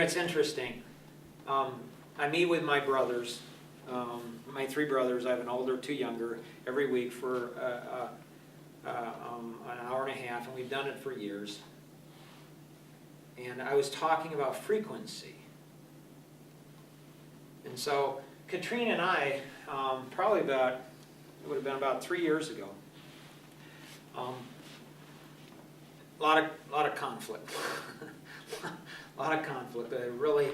It's interesting. I meet with my brothers, my 3 brothers. I have an older, 2 younger, every week for an hour and a half, and we've done it for years. And I was talking about frequency. And so Katrina and I, probably it would have been about 3 years ago, a lot of conflict. A lot of conflict, but really,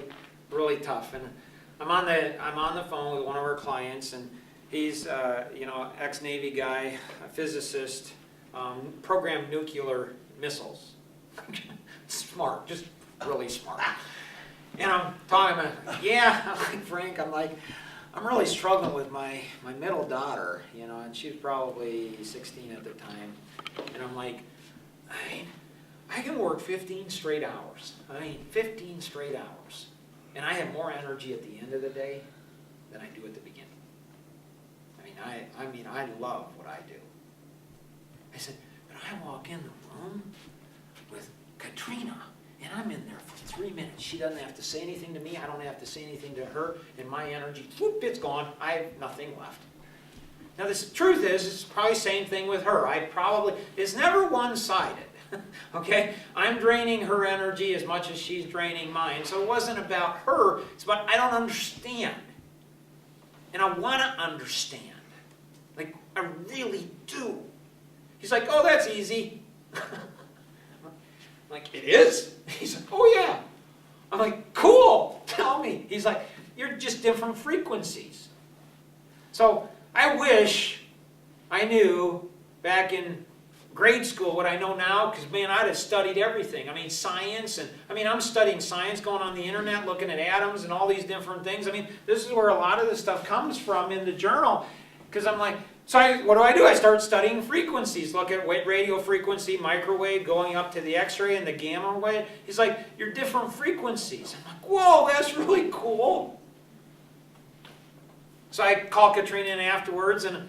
really tough. And I'm on the phone with one of our clients, and he's ex-Navy guy, a physicist, programmed nuclear missiles. Smart, just really smart. And I'm talking about, I'm like, Frank, I'm really struggling with my middle daughter, and she was probably 16 at the time. And I'm like, I can work 15 straight hours. 15 straight hours. And I have more energy at the end of the day than I do at the beginning. I love what I do. I said, but I walk in the room with Katrina, and I'm in there for 3 minutes. She doesn't have to say anything to me. I don't have to say anything to her. And my energy, whoop, it's gone. I have nothing left. Now, the truth is, it's probably the same thing with her. It's never one-sided. Okay? I'm draining her energy as much as she's draining mine. So it wasn't about her. It's about, I don't understand. And I want to understand. I really do. He's like, oh, that's easy. Like, it is? He's like, oh yeah. I'm like, cool, tell me. He's like, you're just different frequencies. So I wish I knew back in grade school what I know now, because man, I'd have studied everything. Science, and I'm studying science, going on the internet, looking at atoms and all these different things. This is where a lot of this stuff comes from in the journal, because I'm like, what do? I start studying frequencies. Look at radio frequency, microwave, going up to the X-ray and the gamma wave. He's like, you're different frequencies. I'm like, whoa, that's really cool. So I call Katrina in afterwards, and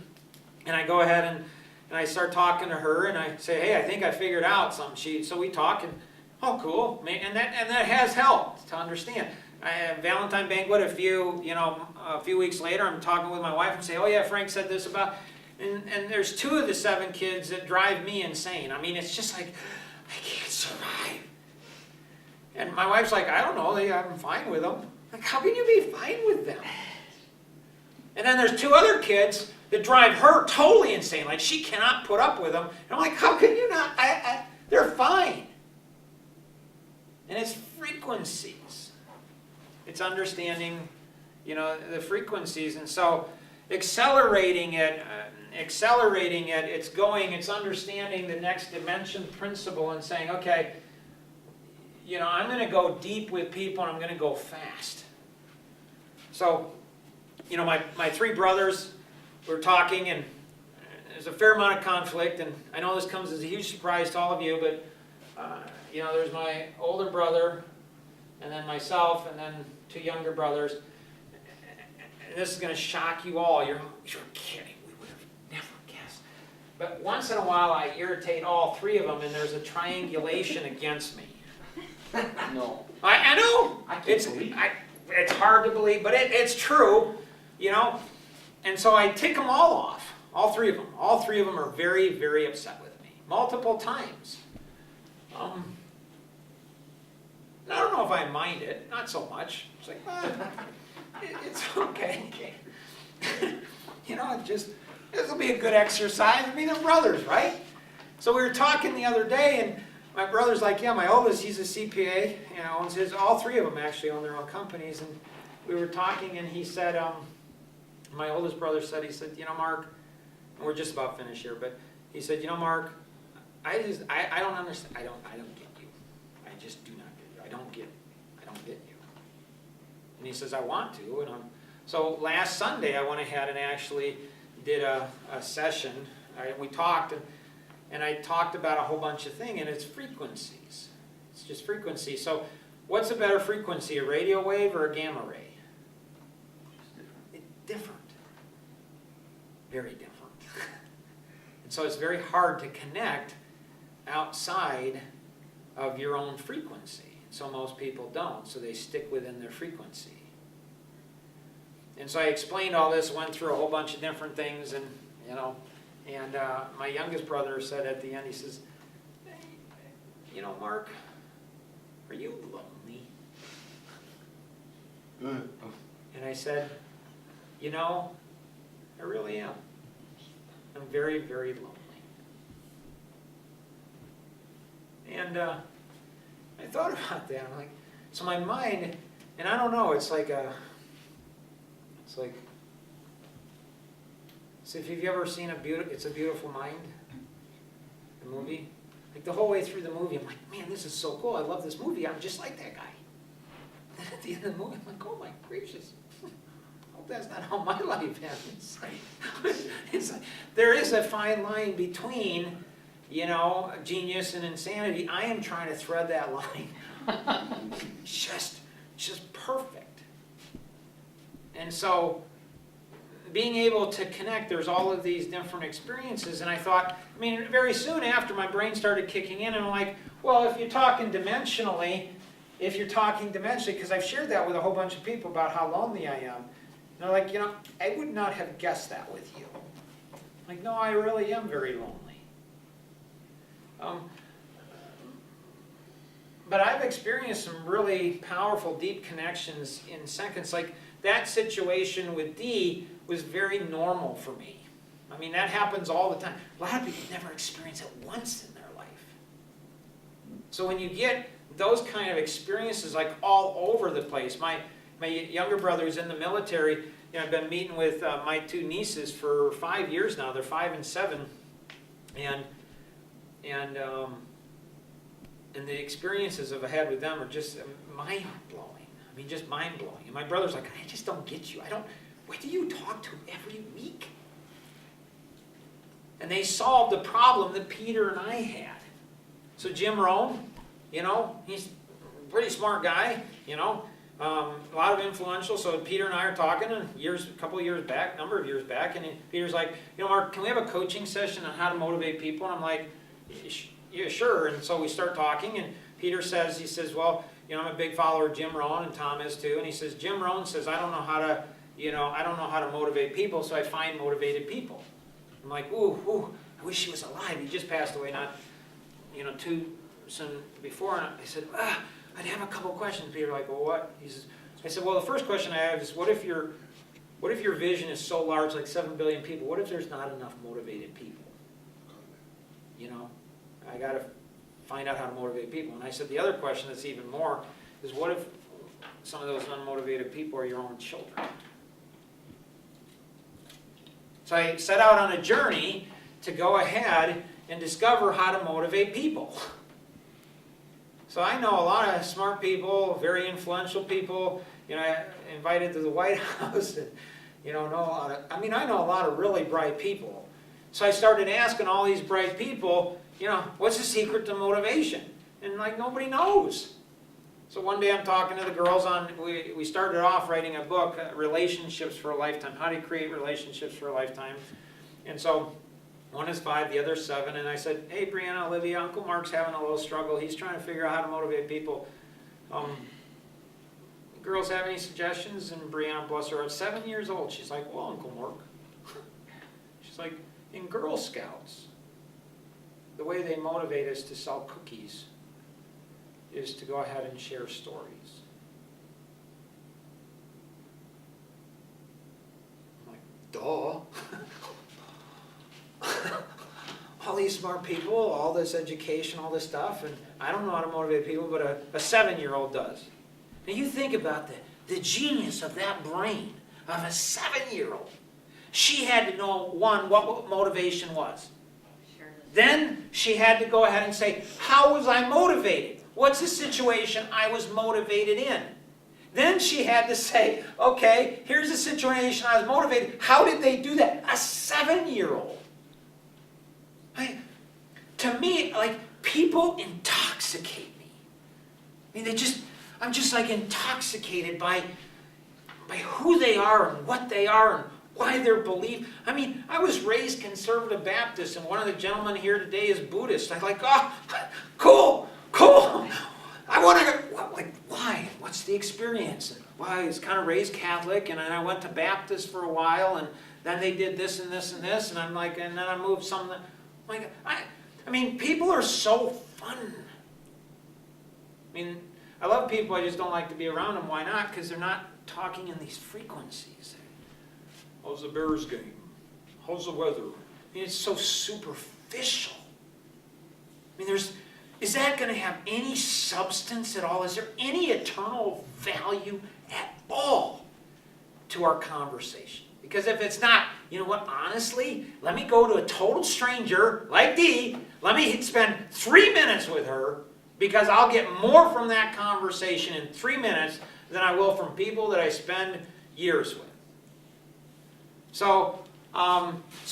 I go ahead and I start talking to her, and I say, hey, I think I figured out something. So we talk, and oh, cool, and that has helped to understand. I had a Valentine banquet a few weeks later. I'm talking with my wife and say, oh yeah, Frank said this about, and there's 2 of the 7 kids that drive me insane. It's just like, I can't survive. And my wife's like, I don't know, I'm fine with them. Like, how can you be fine with them? And then there's 2 other kids that drive her totally insane. Like, she cannot put up with them. And I'm like, how can you not? They're fine. And it's frequencies. It's understanding, the frequencies. And so accelerating it, it's understanding the next dimension principle and saying, okay, I'm going to go deep with people, and I'm going to go fast. So, my 3 brothers were talking, and there's a fair amount of conflict, and I know this comes as a huge surprise to all of you, but, there's my older brother, and then myself, and then 2 younger brothers. And this is going to shock you all. You're kidding. We would have never guessed. But once in a while, I irritate all 3 of them, and there's a triangulation against me. No. I know. I can't believe it. It's hard to believe, but it's true, And so I tick them all off, all 3 of them. All 3 of them are very, very upset with me, multiple times. I don't know if I mind it, not so much. It's like, it's okay. This will be a good exercise. They're brothers, right? So we were talking the other day, and my brother's like, yeah, my oldest, he's a CPA, owns all 3 of them actually own their own companies. And we were talking, and he said, my oldest brother said, Mark, and we're just about finished here, but he said, Mark, I don't understand. I don't get you. I just do not get you. I don't get you. And he says, I want to. And so last Sunday, I went ahead and actually did a session. We talked, and I talked about a whole bunch of things, and it's frequencies. It's just frequency. So what's a better frequency, a radio wave or a gamma ray? It's different. Very different. And so it's very hard to connect outside of your own frequency. So most people don't, so they stick within their frequency. And so I explained all this, went through a whole bunch of different things, and my youngest brother said at the end, he says, "Hey, Mark, are you lonely?" And I said, I really am. I'm very, very lonely. And I thought about that. I'm like, so my mind, and I don't know, so if you've ever seen It's a Beautiful Mind, the movie, like the whole way through the movie, I'm like, man, this is so cool. I love this movie. I'm just like that guy. And then at the end of the movie, I'm like, oh my gracious. I hope that's not how my life ends. It's like, there is a fine line between, genius and insanity. I am trying to thread that line. just perfect. And so, being able to connect, there's all of these different experiences, and I thought, very soon after my brain started kicking in, and I'm like, well, if you're talking dimensionally, because I've shared that with a whole bunch of people about how lonely I am, and they're like, I would not have guessed that with you. Like, no, I really am very lonely. But I've experienced some really powerful, deep connections in seconds. Like, that situation with Dee was very normal for me. That happens all the time. A lot of people never experience it once in their life. So when you get those kind of experiences, like all over the place, my younger brother's in the military. I've been meeting with my two nieces for 5 years now. They're 5 and 7, and the experiences I've had with them are just mind blowing. Just mind blowing. And my brother's like, I just don't get you. What do you talk to every week? And they solved the problem that Peter and I had. So Jim Rohn, he's a pretty smart guy, a lot of influential. So Peter and I are talking a number of years back, and Peter's like, Mark, can we have a coaching session on how to motivate people? And I'm like, yeah, sure. And so we start talking, and Peter says, well, I'm a big follower of Jim Rohn, and Tom is too. And he says, Jim Rohn says, I don't know how to motivate people, so I find motivated people. I'm like, ooh, I wish he was alive. He just passed away too soon before. And I said, I'd have a couple questions. Peter, like, well, what? I said, well, the first question I have is, what if your vision is so large, like 7 billion people? What if there's not enough motivated people? I got to find out how to motivate people. And I said, the other question that's even more is, what if some of those unmotivated people are your own children? So I set out on a journey to go ahead and discover how to motivate people. So I know a lot of smart people, very influential people, invited to the White House, and know a lot of, I know a lot of really bright people. So I started asking all these bright people, what's the secret to motivation? And nobody knows. So one day I'm talking to the girls we started off writing a book, Relationships for a Lifetime, how to create relationships for a lifetime. And so one is 5, the other's 7, and I said, hey, Brianna, Olivia, Uncle Mark's having a little struggle. He's trying to figure out how to motivate people. Girls have any suggestions? And Brianna, bless her heart, 7 years old, she's like, well, Uncle Mark. She's like, in Girl Scouts, the way they motivate us to sell cookies is to go ahead and share stories. I'm like, duh. All these smart people, all this education, all this stuff, and I don't know how to motivate people, but a 7-year-old does. Now you think about the genius of that brain of a 7-year-old. She had to know, one, what motivation was. Sure. Then she had to go ahead and say, how was I motivated? What's the situation I was motivated in? Then she had to say, okay, here's the situation I was motivated. How did they do that? A 7-year-old. To me, people intoxicate me. I'm just intoxicated by who they are and what they are and why they're believed. I was raised conservative Baptist, and one of the gentlemen here today is Buddhist. I'm like, oh, cool. I want to. what's the experience? And, well, I was kind of raised Catholic, and then I went to Baptist for a while, and then they did this and this and this, and I'm like, and then I moved some. Like, I mean, people are so fun. I mean, I love people, I just don't like to be around them. Why not? Because they're not talking in these frequencies. How's the Bears game? How's the weather? I mean, it's so superficial. I mean, is that going to have any substance at all? Is there any eternal value at all to our conversation? Because if it's not, you know what, honestly, let me go to a total stranger like Dee, let me spend 3 minutes with her, because I'll get more from that conversation in 3 minutes than I will from people that I spend years with. So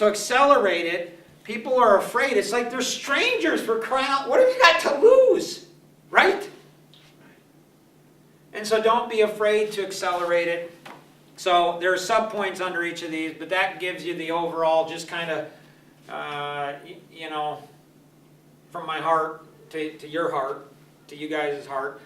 accelerate it. People are afraid. It's like they're strangers, for crying out. What have you got to lose? Right? And so don't be afraid to accelerate it. So there are subpoints under each of these, but that gives you the overall, just kind of, you know, from my heart to your heart, to you guys' heart.